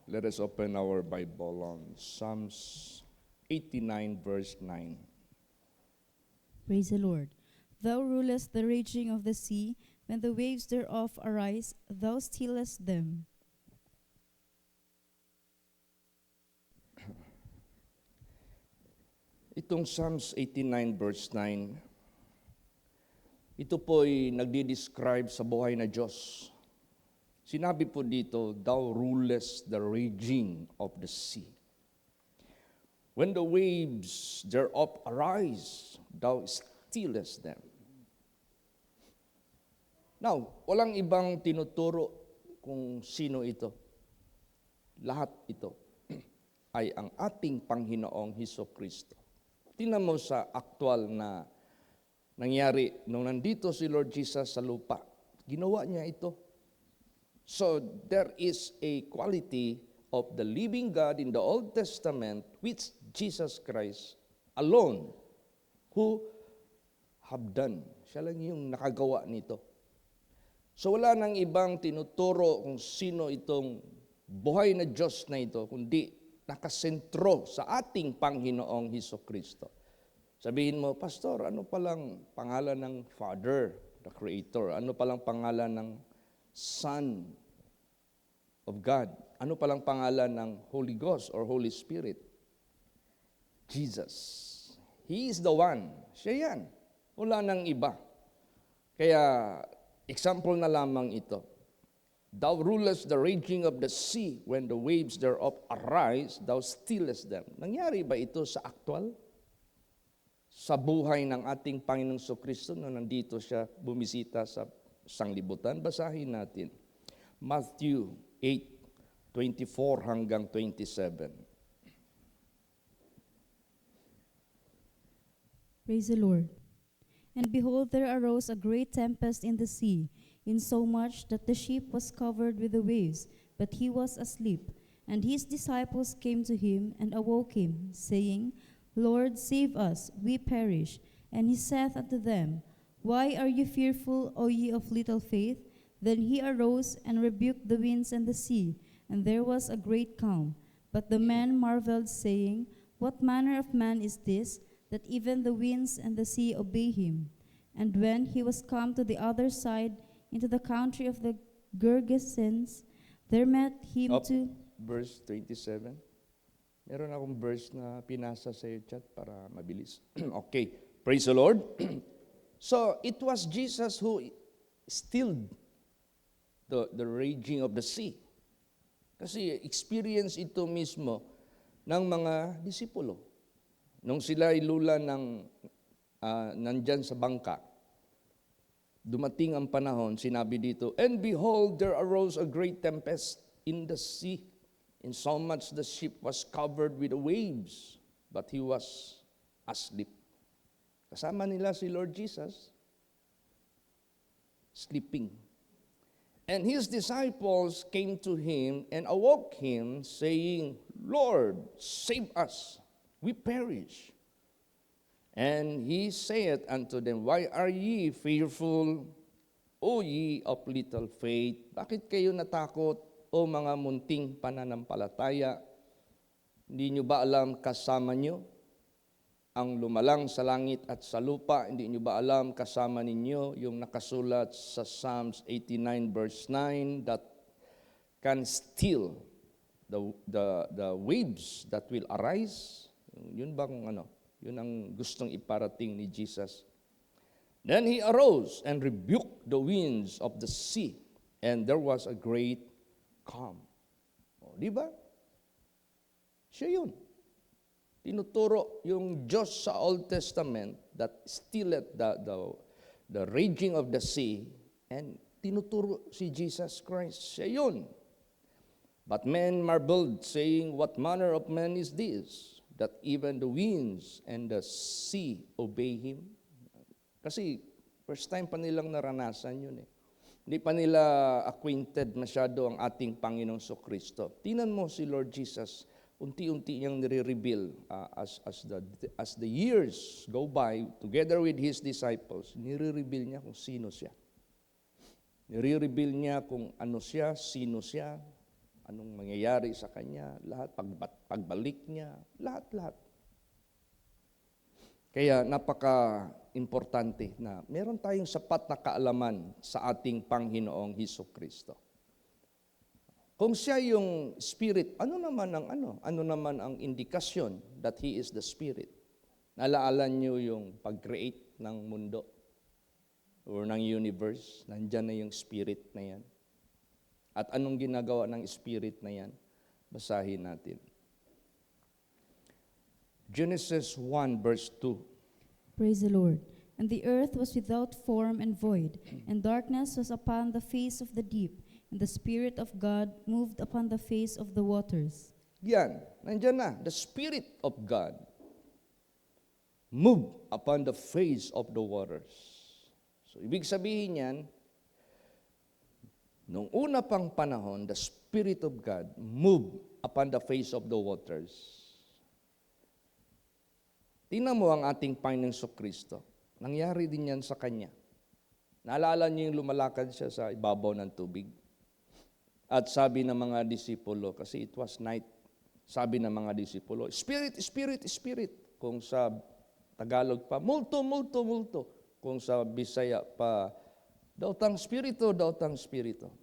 Let us open our Bible on Psalms 89 verse 9. Praise the Lord. Thou rulest the raging of the sea, when the waves thereof arise, thou stillest them. Itong Psalms 89 verse 9, ito po'y nagdi-describe sa buhay na Diyos. Sinabi po dito, thou rulest the raging of the sea. When the waves thereof arise, thou stillest them. Now, walang ibang tinuturo kung sino ito. Lahat ito ay ang ating Panginoong Hesukristo. Tingnan mo sa aktual na nangyari nung nandito si Lord Jesus sa lupa. Ginawa niya ito. So, there is a quality of the living God in the Old Testament which Jesus Christ alone who have done. Siya lang yung nakagawa nito. So, wala nang ibang tinuturo kung sino itong buhay na Diyos na ito, kundi nakasentro sa ating Panginoong Hesukristo. Sabihin mo, Pastor, ano palang pangalan ng Father, the Creator? Ano palang pangalan ng Son of God? Ano palang pangalan ng Holy Ghost or Holy Spirit? Jesus. He is the one. Siya yan. Wala nang iba. Kaya, example na lamang ito. Thou rulest the raging of the sea, when the waves thereof arise, thou stillest them. Nangyari ba ito sa aktual? Sa buhay ng ating Panginoong Kristo na nandito siya bumisita sa sanglibutan? Basahin natin. Matthew 8:24 hanggang 27. Praise the Lord. And behold, there arose a great tempest in the sea, insomuch that the ship was covered with the waves, but he was asleep. And his disciples came to him and awoke him, saying, Lord, save us, we perish. And he saith unto them, Why are ye fearful, O ye of little faith? Then he arose and rebuked the winds and the sea, and there was a great calm. But the men marveled, saying, What manner of man is this, that even the winds and the sea obey him? And when he was come to the other side, into the country of the Gergesens, there met him two. Verse 27. Meron akong verse na pinasa sa iyo, chat, para mabilis. Okay, praise the Lord. So, it was Jesus who stilled the raging of the sea. Kasi experience ito mismo ng mga disipulo. Nung sila ilula ng nandyan sa bangka, dumating ang panahon, sinabi dito, And behold, there arose a great tempest in the sea, insomuch the ship was covered with the waves, but he was asleep. Kasama nila si Lord Jesus, sleeping. And his disciples came to him and awoke him, saying, Lord, save us, we perish. And he saith unto them, Why are ye fearful, O ye of little faith? Bakit kayo natakot, o mga munting pananampalataya? Hindi nyo ba alam kasama nyo ang lumalang sa langit at sa lupa? Hindi nyo ba alam kasama ninyo yung nakasulat sa Psalms 89 verse 9 that can still the waves that will arise? Yun bang yun ang gustong iparating ni Jesus. Then he arose and rebuked the winds of the sea, and there was a great calm. O, di ba? Siya yun. Tinuturo yung Diyos sa Old Testament that stilleth the raging of the sea, and tinuturo si Jesus Christ. Siya yun. But men marveled, saying, What manner of man is this, that even the winds and the sea obey him? Kasi first time pa nilang naranasan yun eh. Hindi pa nila acquainted masyado ang ating Panginoong Kristo. Tingnan mo si Lord Jesus, unti-unti niyang nire-reveal as the years go by, together with his disciples, nire-reveal niya kung sino siya. Nire-reveal niya kung ano siya, sino siya, anong mangyayari sa kanya, lahat, pagbalik niya, lahat-lahat. Kaya napaka-importante na meron tayong sapat na kaalaman sa ating Panginoong Hesukristo. Kung siya yung Spirit, ano naman ang indikasyon that He is the Spirit? Naalala niyo yung pag-create ng mundo or ng universe, nandyan na yung Spirit na yan. At anong ginagawa ng Spirit na yan? Basahin natin. Genesis 1 verse 2. Praise the Lord. And the earth was without form and void, and darkness was upon the face of the deep, and the Spirit of God moved upon the face of the waters. Yan, nandyan na. The Spirit of God moved upon the face of the waters. So, ibig sabihin yan, nung una pang panahon, the Spirit of God moved upon the face of the waters. Tingnan mo ang ating Panginoong Kristo. Nangyari din yan sa Kanya. Naalala niyo yung lumalakad siya sa ibabaw ng tubig? At sabi ng mga disipulo, kasi it was night, sabi ng mga disipulo, Spirit, Spirit, Spirit. Kung sa Tagalog pa, multo, multo, multo. Kung sa Bisaya pa, dautang Spirito, dautang Spirito.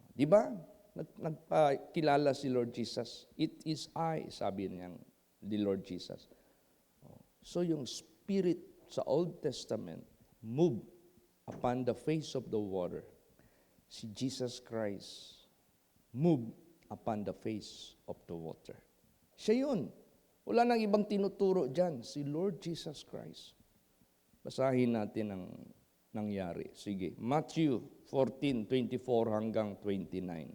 Di ba? Nagpakilala si Lord Jesus. It is I, sabi niyang the Lord Jesus. So yung Spirit sa Old Testament moved upon the face of the water. Si Jesus Christ moved upon the face of the water. Siya yun. Wala nang ibang tinuturo dyan. Si Lord Jesus Christ. Basahin natin ang nangyari. Sige, Matthew 14:24 hanggang 29.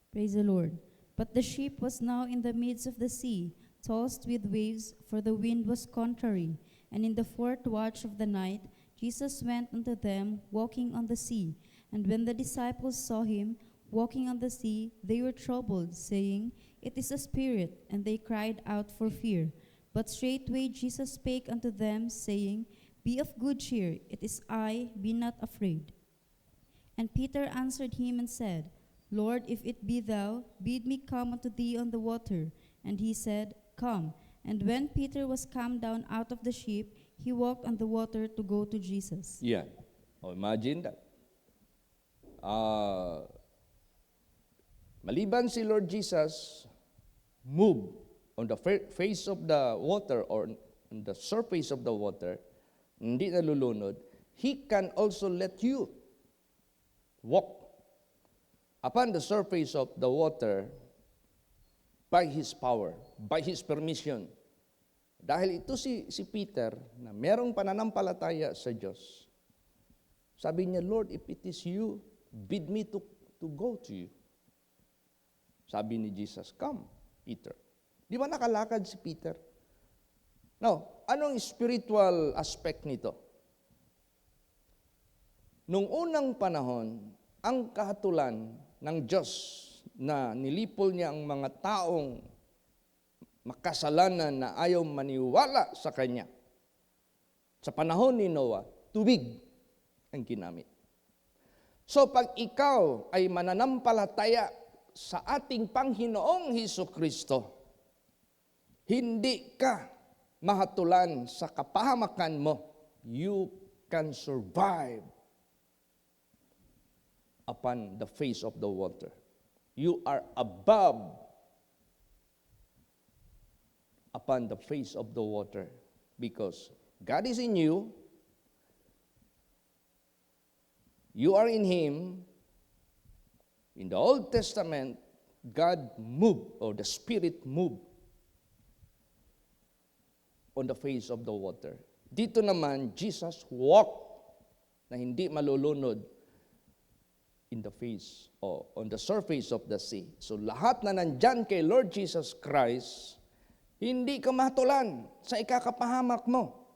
Praise the Lord. But the ship was now in the midst of the sea, tossed with waves, for the wind was contrary. And in the fourth watch of the night, Jesus went unto them, walking on the sea. And when the disciples saw him walking on the sea, they were troubled, saying, It is a spirit. And they cried out for fear. But straightway Jesus spake unto them, saying, Be of good cheer, it is I, be not afraid. And Peter answered him and said, Lord, if it be thou, bid me come unto thee on the water. And he said, Come. And when Peter was come down out of the ship, he walked on the water to go to Jesus. Yan. Oh, imagine that. Maliban si Lord Jesus move on the face of the water or on the surface of the water, hindi nalulunod, He can also let you walk upon the surface of the water by His power, by His permission. Dahil ito si Peter, na merong pananampalataya sa Diyos, sabi niya, Lord, if it is you, bid me to go to you. Sabi ni Jesus, come, Peter. Di ba nakalakad si Peter? Now, anong spiritual aspect nito? Nung unang panahon, ang kahatulan ng Diyos na nilipol niya ang mga taong makasalanan na ayaw maniwala sa Kanya. Sa panahon ni Noah, tubig ang ginamit. So pag ikaw ay mananampalataya sa ating Panginoong Hesukristo, hindi ka mahatulan sa kapahamakan mo. You can survive upon the face of the water. You are above upon the face of the water because God is in you, you are in Him. In the Old Testament, God moved, or the Spirit moved on the face of the water. Dito naman, Jesus walked na hindi malulunod in the face or on the surface of the sea. So lahat na nandyan kay Lord Jesus Christ, hindi ka mahatulan sa ikakapahamak mo.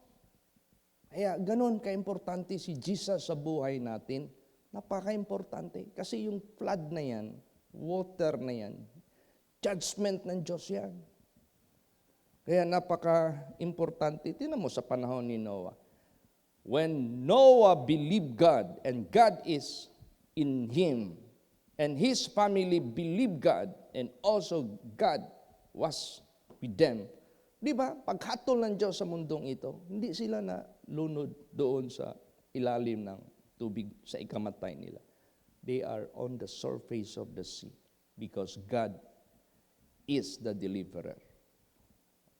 Kaya ganun ka-importante si Jesus sa buhay natin. Napaka-importante. Kasi yung flood na yan, water na yan, judgment ng Diyos yan. Kaya napaka-importante. Tingnan mo sa panahon ni Noah. When Noah believed God and God is in him, And his family believed God, and also God was with them. Di ba? Paghatol ng Diyos sa mundong ito, hindi sila na lunod doon sa ilalim ng tubig sa ikamatay nila. They are on the surface of the sea because God is the deliverer.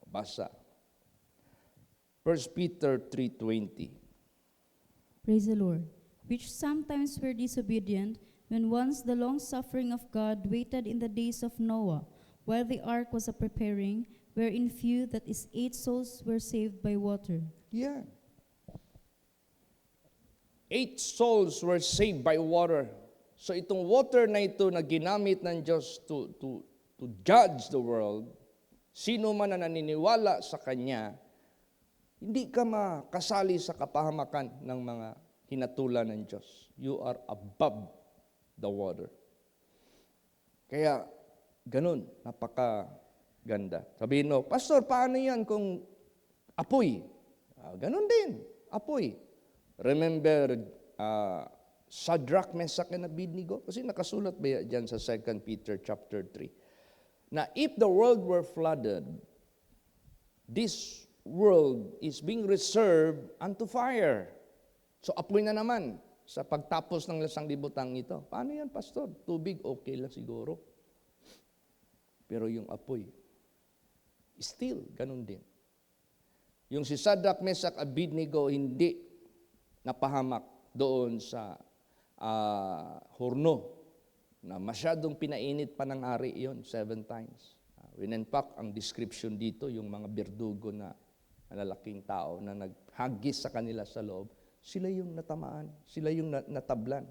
Basa. 1 Peter 3:20. Praise the Lord. Which sometimes were disobedient, when once the long suffering of God waited in the days of Noah, while the ark was a preparing, wherein few, that is 8 souls, were saved by water. Yeah. 8 souls were saved by water. So itong water na ito na ginamit ng Diyos to judge the world, sino man na naniniwala sa Kanya, hindi ka makasali sa kapahamakan ng mga hinatulan ng Diyos. You are above the water. Kaya, ganun, napakaganda. Sabihin mo, Pastor, paano yan kung apoy? Ganun din, apoy. Remember, Shadrach, Meshach, and Abednego? Kasi nakasulat ba yan dyan sa 2 Peter chapter 3? Na if the world were flooded, this world is being reserved unto fire. So apoy na naman sa pagtapos ng lasang libutang ito. Paano yan, Pastor? Tubig, okay lang siguro. Pero yung apoy, still, ganun din. Yung si Shadrach, Meshach, Abednego, hindi napahamak doon sa horno na masyadong pinainit pa ng hari yon 7 times. In fact, ang description dito, yung mga berdugo na lalaking tao na naghagis sa kanila sa loob, sila yung natamaan, sila yung natablan.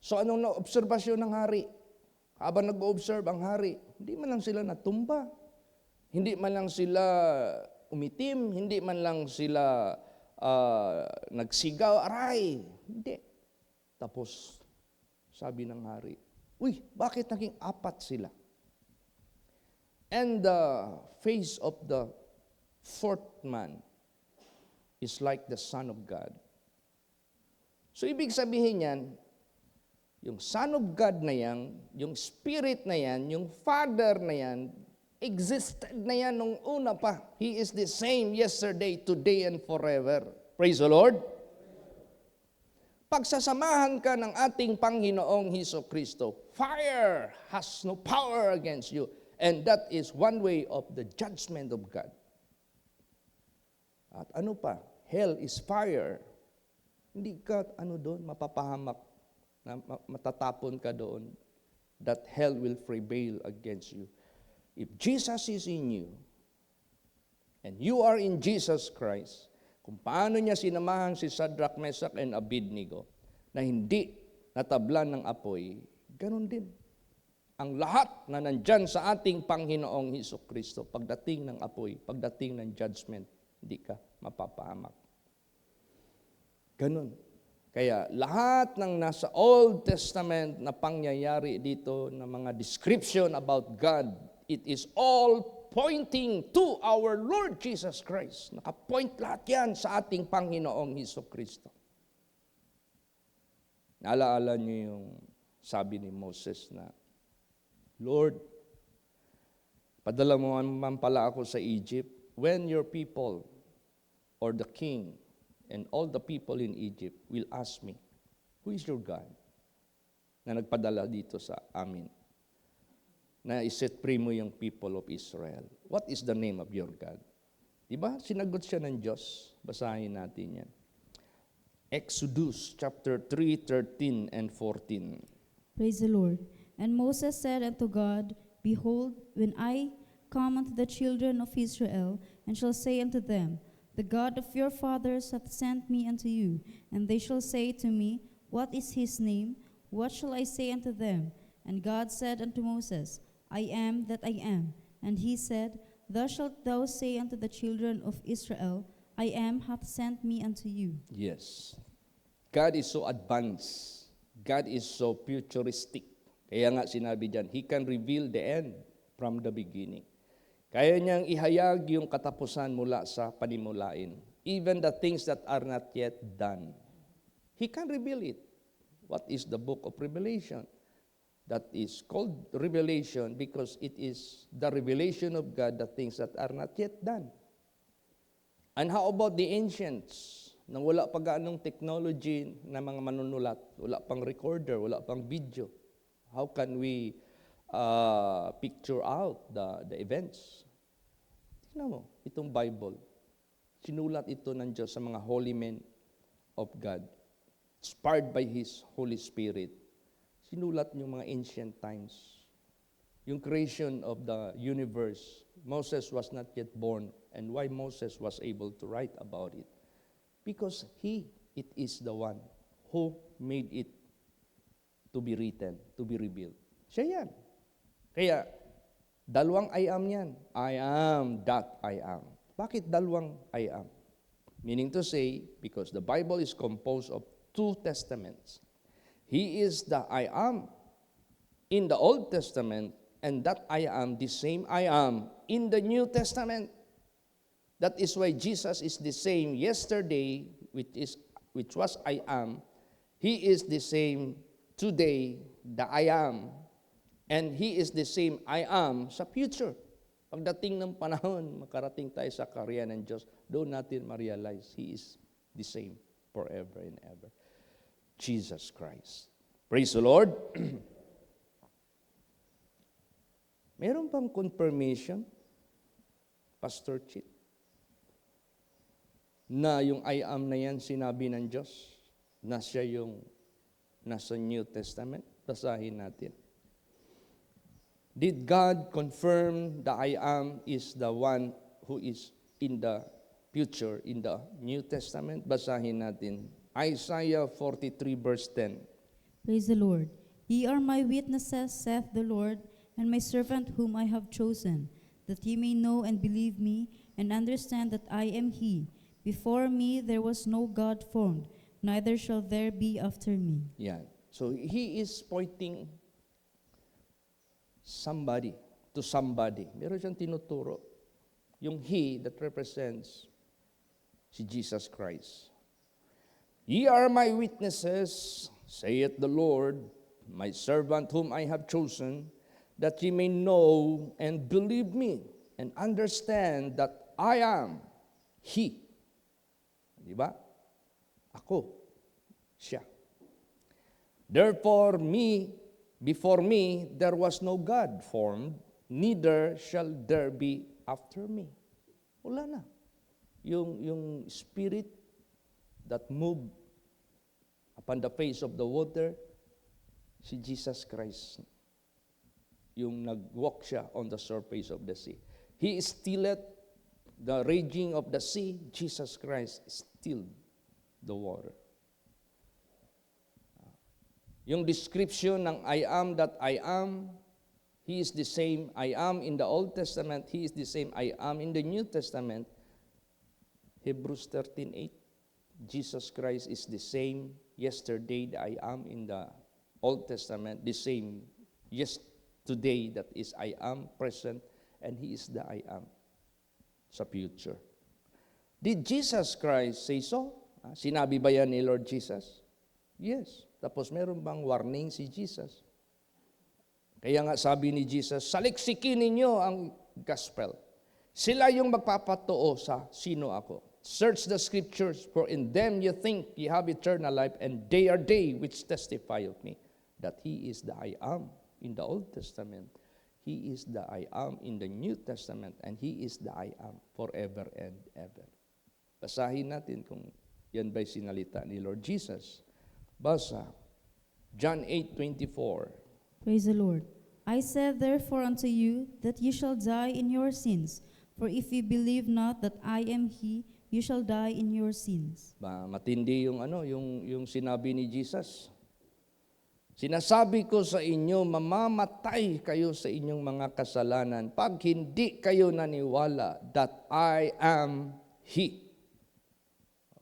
So anong na-obserbasyon ng hari? Habang nag-observe ang hari, hindi man lang sila natumba, hindi man lang sila umitim, hindi man lang sila nagsigaw, aray. Hindi. Tapos, sabi ng hari, uy, bakit naging 4 sila? And the face of the 4th man is like the Son of God. So, ibig sabihin yan, yung Son of God na yan, yung Spirit na yan, yung Father na yan, existed na yan nung una pa. He is the same yesterday, today, and forever. Praise the Lord. Pagsasamahan ka ng ating Panginoong Hesukristo, fire has no power against you. And that is one way of the judgment of God. At ano pa? Hell is fire. Hindi ka, doon, mapapahamak, na matatapon ka doon. That hell will prevail against you. If Jesus is in you, and you are in Jesus Christ, kung paano niya sinamahan si Shadrach, Meshach, and Abednego, na hindi natablan ng apoy, ganun din. Ang lahat na nandyan sa ating Panginoong Hesukristo, pagdating ng apoy, pagdating ng judgment, hindi ka mapapahamak. Ganun. Kaya lahat ng nasa Old Testament na pangyayari dito, na mga description about God, it is all pointing to our Lord Jesus Christ. Nakapoint lahat yan sa ating Panginoong Hesukristo. Naalaala niyo yung sabi ni Moses na, Lord, padala mo man pala ako sa Egypt when your people or the king and all the people in Egypt will ask me, who is your God? Na nagpadala dito sa amin. Na iset free mo yung people of Israel. What is the name of your God? Diba? Sinagot siya ng Diyos. Basahin natin yan. Exodus chapter 3, 13 and 14. Praise the Lord. And Moses said unto God, Behold, when I come unto the children of Israel, and shall say unto them, The God of your fathers hath sent me unto you. And they shall say to me, What is his name? What shall I say unto them? And God said unto Moses, I am that I am. And he said, Thus shalt thou say unto the children of Israel, I am hath sent me unto you. Yes. God is so advanced. God is so futuristic. Kaya nga sinabi diyan, He can reveal the end from the beginning. Kaya niyang ihayag yung katapusan mula sa panimulain. Even the things that are not yet done. He can reveal it. What is the book of Revelation? That is called revelation because it is the revelation of God, the things that are not yet done. And how about the ancients? Nang wala pa gaanong technology na mga manunulat, wala pang recorder, wala pang video. How can we picture out the events? Tingnan mo, itong Bible. Sinulat ito ng Diyos sa mga holy men of God. Inspired by His Holy Spirit. Sinulat yung mga ancient times. Yung creation of the universe. Moses was not yet born. And why Moses was able to write about it? Because it is the one who made it to be written, to be revealed. Siya yan. Kaya, dalawang I am yan. I am that I am. Bakit dalawang I am? Meaning to say, because the Bible is composed of two testaments. He is the I am in the Old Testament, and that I am the same I am in the New Testament. That is why Jesus is the same yesterday, which was I am. He is the same today, the I am. And He is the same I am sa future. Pagdating ng panahon, makarating tayo sa karya ng Diyos, doon natin ma-realize He is the same forever and ever. Jesus Christ. Praise the Lord. Meron pang confirmation, Pastor Chit, na yung I am na yan sinabi ng Diyos, na siya yung nasa New Testament. Basahin natin. Did God confirm the I am is the one who is in the future, in the New Testament? Basahin natin. Isaiah 43 verse 10. Praise the Lord. Ye are my witnesses, saith the Lord, and my servant whom I have chosen, that ye may know and believe me, and understand that I am He. Before me there was no God formed, neither shall there be after me. Yan. So He is pointing to somebody. Meron siyang tinuturo. Yung He that represents si Jesus Christ. Ye are my witnesses, saith the Lord, my servant whom I have chosen, that ye may know and believe me, and understand that I am He. Di ba? Ako. Siya. Therefore, before me, there was no God formed, neither shall there be after me. Wala na. Yung spirit that moved upon the face of the water, si Jesus Christ. Yung nag-walk siya on the surface of the sea. He stilled the raging of the sea. Jesus Christ stilled the water. Yung description ng I am that I am, He is the same I am in the Old Testament, He is the same I am in the New Testament. Hebrews 13:8, Jesus Christ is the same yesterday that I am in the Old Testament, the same today that is I am present, and He is the I am sa future. Did Jesus Christ say so? Sinabi ba yan ni Lord Jesus? Yes. Tapos meron bang warning si Jesus? Kaya nga sabi ni Jesus, saliksikin ninyo ang gospel. Sila yung magpapatuo sa sino ako. Search the scriptures, for in them you think you have eternal life, and they are they which testify of me, that He is the I am in the Old Testament. He is the I am in the New Testament, and He is the I am forever and ever. Basahin natin kung yan ba'y sinalita ni Lord Jesus. Basa, John 8:24. Praise the Lord. I said therefore unto you, that ye shall die in your sins. For if ye believe not that I am He, you shall die in your sins. Matindi yung sinabi ni Jesus. Sinasabi ko sa inyo, mamamatay kayo sa inyong mga kasalanan pag hindi kayo naniwala that I am He.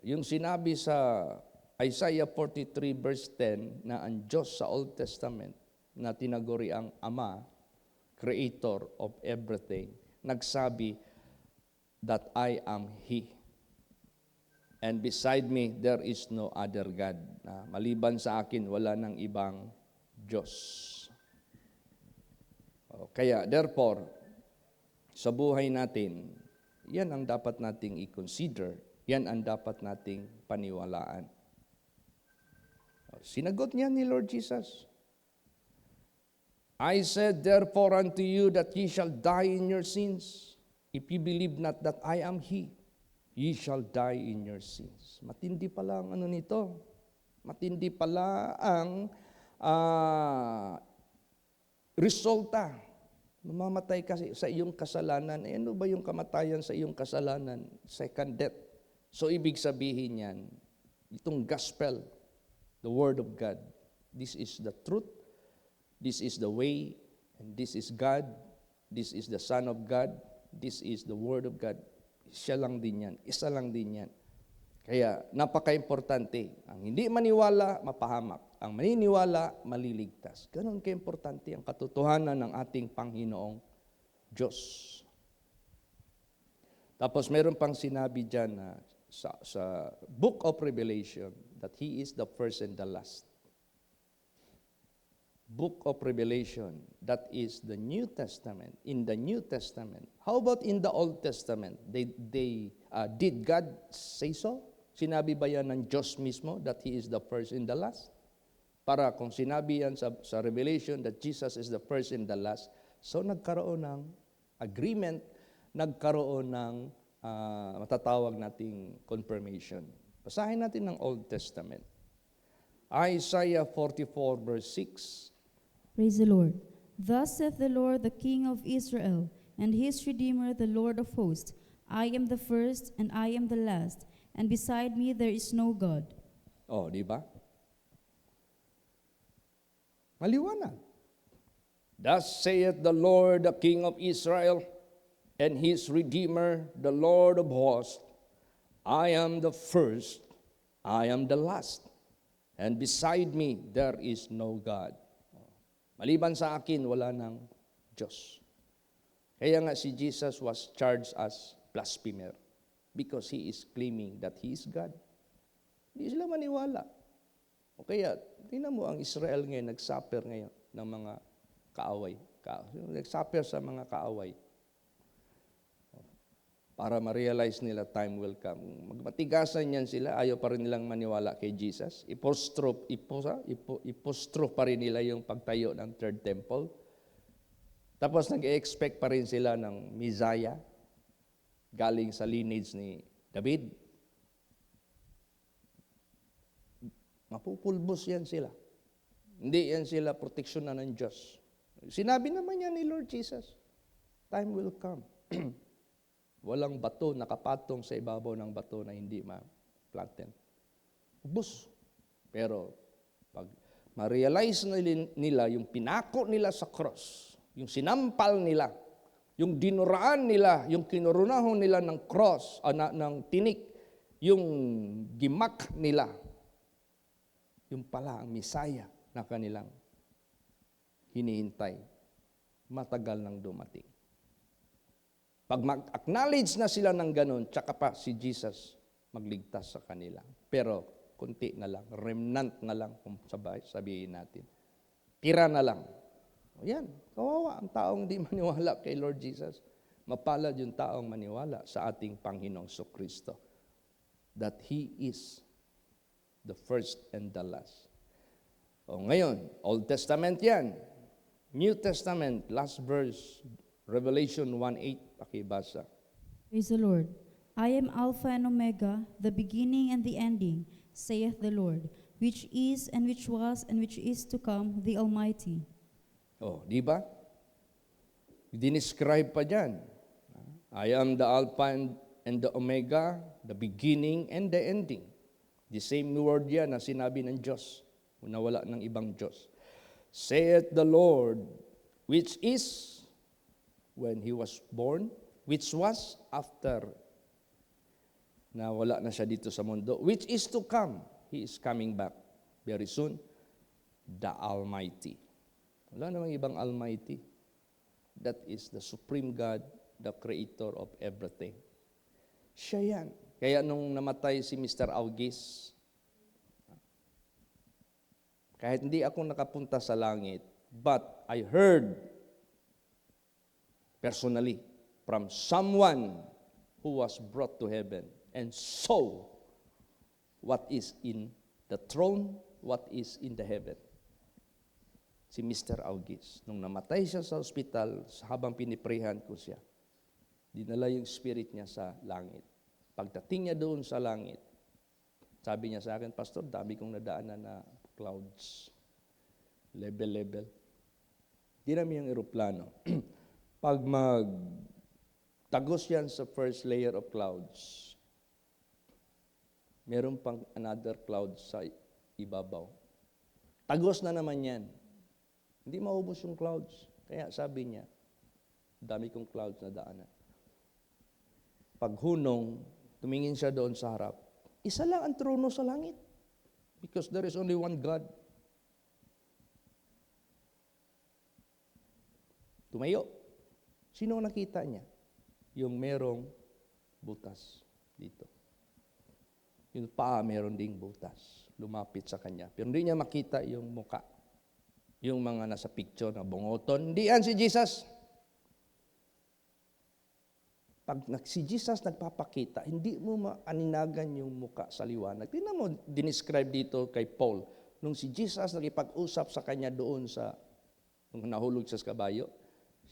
Yung sinabi sa Isaiah 43 verse 10 na ang Diyos sa Old Testament na tinaguri ang Ama, Creator of everything, nagsabi that I am He. And beside me, there is no other God. Maliban sa akin, wala nang ibang Diyos. Kaya, therefore, sa buhay natin, yan ang dapat nating i-consider. Yan ang dapat nating paniwalaan. Sinagot niya ni Lord Jesus. I said, therefore unto you that ye shall die in your sins. If ye believe not that I am He, ye shall die in your sins. Matindi pala ang ano nito. Matindi pala ang resulta. Mamamatay kasi sa iyong kasalanan. Eh, ano ba yung kamatayan sa iyong kasalanan? Second death. So, ibig sabihin yan, itong gospel, the word of God, this is the truth, this is the way, and this is God, this is the Son of God, this is the word of God. Siya lang din yan. Isa lang din yan. Kaya, napaka-importante. Ang hindi maniwala, mapahamak. Ang maniniwala, maliligtas. Ganon ka-importante ang katotohanan ng ating Panginoong Diyos. Tapos meron pang sinabi dyan na sa Book of Revelation that He is the first and the last. Book of Revelation, that is the New Testament. In the New Testament. How about in the Old Testament? Did God say so? Sinabi ba yan ng Diyos mismo that He is the first and the last? Para kung sinabi yan sa Revelation that Jesus is the first and the last, so nagkaroon ng agreement, nagkaroon ng matatawag nating confirmation. Basahin natin ng Old Testament. Isaiah 44 verse 6. Praise the Lord. Thus saith the Lord, the King of Israel, and His Redeemer, the Lord of hosts, I am the first and I am the last, and beside me there is no God. Oh, di ba? Maliwanag. Thus saith the Lord, the King of Israel, and His Redeemer, the Lord of hosts, I am the first, I am the last, and beside me there is no God. Maliban sa akin, wala nang Diyos. Kaya nga si Jesus was charged as blasphemer because He is claiming that He is God. Hindi sila maniwala. O kaya, tingnan mo ang Israel ngayon, nag-suffer ngayon ng mga kaaway. Nag-suffer sa mga kaaway. Para ma-realize nila, time will come. Magmatigasan yan sila, ayaw pa rin nilang maniwala kay Jesus. Ipostro pa rin nila yung pagtayo ng third temple. Tapos nag-expect pa rin sila ng Messiah, galing sa lineage ni David. Mapupulbos yan sila. Hindi yan sila proteksyonan ng Diyos. Sinabi naman yan ni Lord Jesus, time will come. Walang bato nakapatong sa ibabaw ng bato na hindi ma-flatten. Ubus. Pero pag ma-realize nila yung pinako nila sa cross, yung sinampal nila, yung dinuraan nila, yung kinurunahon nila ng cross, ng tinik, yung gimak nila, yung pala ang Messiah na kanilang hinihintay, matagal nang dumating. Pag mag-acknowledge na sila ng ganun, tsaka pa si Jesus magligtas sa kanila. Pero kunti na lang, remnant na lang kung sabihin natin. Tira na lang. O yan, kawawa ang taong di maniwala kay Lord Jesus. Mapalad yung taong maniwala sa ating Panginoong Kristo that He is the first and the last. O ngayon, Old Testament yan. New Testament, last verse, Revelation 1:8, pakibasa. Praise the Lord. I am Alpha and Omega, the beginning and the ending, saith the Lord, which is and which was and which is to come, the Almighty. Oh, di ba? Dinescribe pa dyan. I am the Alpha and the Omega, the beginning and the ending. The same word yan na sinabi ng Diyos, na wala ng ibang Diyos. Saith the Lord, which is when He was born, which was after na wala na siya dito sa mundo, which is to come. He is coming back very soon, the Almighty. Wala namang ibang Almighty. That is the Supreme God, the Creator of everything. Siya yan. Kaya nung namatay si Mr. August, kahit hindi ako nakapunta sa langit, but I heard personally from someone who was brought to heaven and saw what is in the throne, what is in the heaven. Si Mr. August. Nung namatay siya sa ospital, habang piniprehan ko siya, dinala yung spirit niya sa langit. Pagdating niya doon sa langit, sabi niya sa akin, Pastor, dami kong nadaanan na clouds. Level. Di namin yung eroplano. Pag tagos yan sa first layer of clouds, meron pang another cloud sa ibabaw. Tagos na naman yan. Hindi maubos yung clouds. Kaya sabi niya, dami kong clouds na daanan. Paghunong, tumingin siya doon sa harap. Isa lang ang trono sa langit. Because there is only one God. Tumayo. Sino ang nakita niya? Yung merong butas dito. Yung paa meron ding butas. Lumapit sa kanya. Pero hindi niya makita yung muka. Yung mga nasa picture na bungoton. Hindi yan si Jesus. Pag si Jesus nagpapakita, hindi mo maaninagan yung muka sa liwanag. Tingnan mo, dinescribe dito kay Paul. Nung si Jesus nagipag-usap sa kanya doon sa, nung nahulog sa kabayo,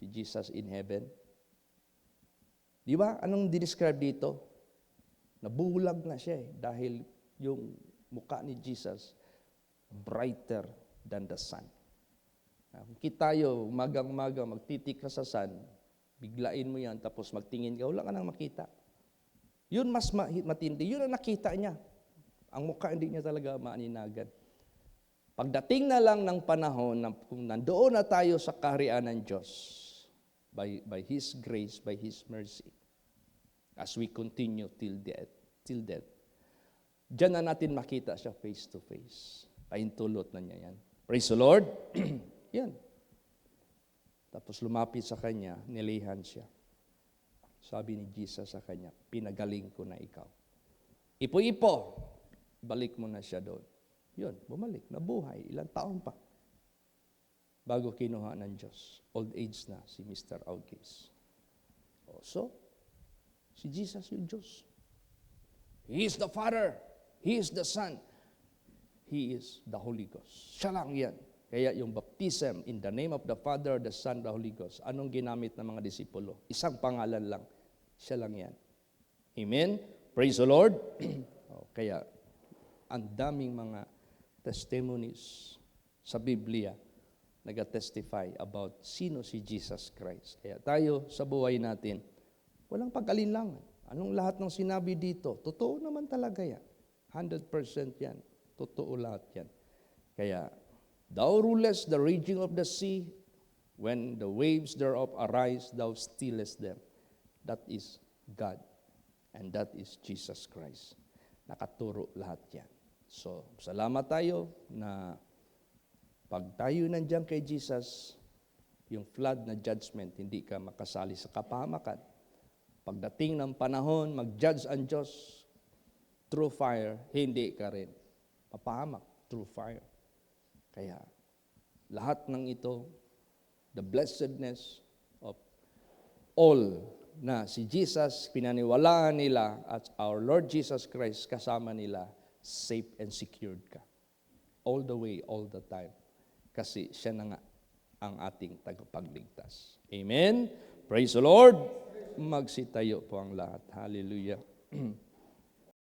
si Jesus in heaven. Di ba? Anong dinescribe dito? Nabulag na siya dahil yung muka ni Jesus brighter than the sun. Kung tayo, umagang-umaga, magtitik ka sa sun, biglain mo yan, tapos magtingin ka, wala ka nang makita. Yun mas matindi. Yun ang nakita niya. Ang mukha hindi niya talaga maaninagan. Pagdating na lang ng panahon, na kung nandoon na tayo sa kaharian ng Diyos, by His grace, by His mercy, as we continue till death, diyan na natin makita siya face to face. Pahintulot na niya yan. Praise the Lord. Yan. Tapos lumapit sa kanya, nilihan siya. Sabi ni Jesus sa kanya, pinagaling ko na ikaw. Ipo-ipo, balik mo na siya doon. Yun, bumalik, nabuhay, ilang taon pa. Bago kinuha ng Diyos. Old age na si Mr. August. So, si Jesus yung Diyos. He is the Father. He is the Son. He is the Holy Ghost. Siya lang yan. Kaya yung baptism in the name of the Father, the Son, the Holy Ghost, anong ginamit ng mga disipulo? Isang pangalan lang. Siya lang yan. Amen? Praise the Lord. Kaya, ang daming mga testimonies sa Biblia nag-testify about sino si Jesus Christ. Kaya tayo sa buhay natin, walang pag-alinlangan. Anong lahat ng sinabi dito? Totoo naman talaga yan. 100% yan. Totoo lahat yan. Kaya, thou rulest the raging of the sea, when the waves thereof arise, thou stillest them. That is God. And that is Jesus Christ. Nakaturo lahat yan. So, salamat tayo na pag tayo nandiyan kay Jesus, yung flood na judgment, hindi ka makasali sa kapahamakan. Pagdating ng panahon, mag-judge ang Diyos through fire, hindi ka rin mapahamak through fire. Kaya, lahat ng ito, the blessedness of all na si Jesus, pinaniwalaan nila at our Lord Jesus Christ, kasama nila, safe and secured ka. All the way, all the time. Kasi siya na nga ang ating tagapagligtas. Amen? Praise the Lord! Magsitayo po ang lahat. Hallelujah!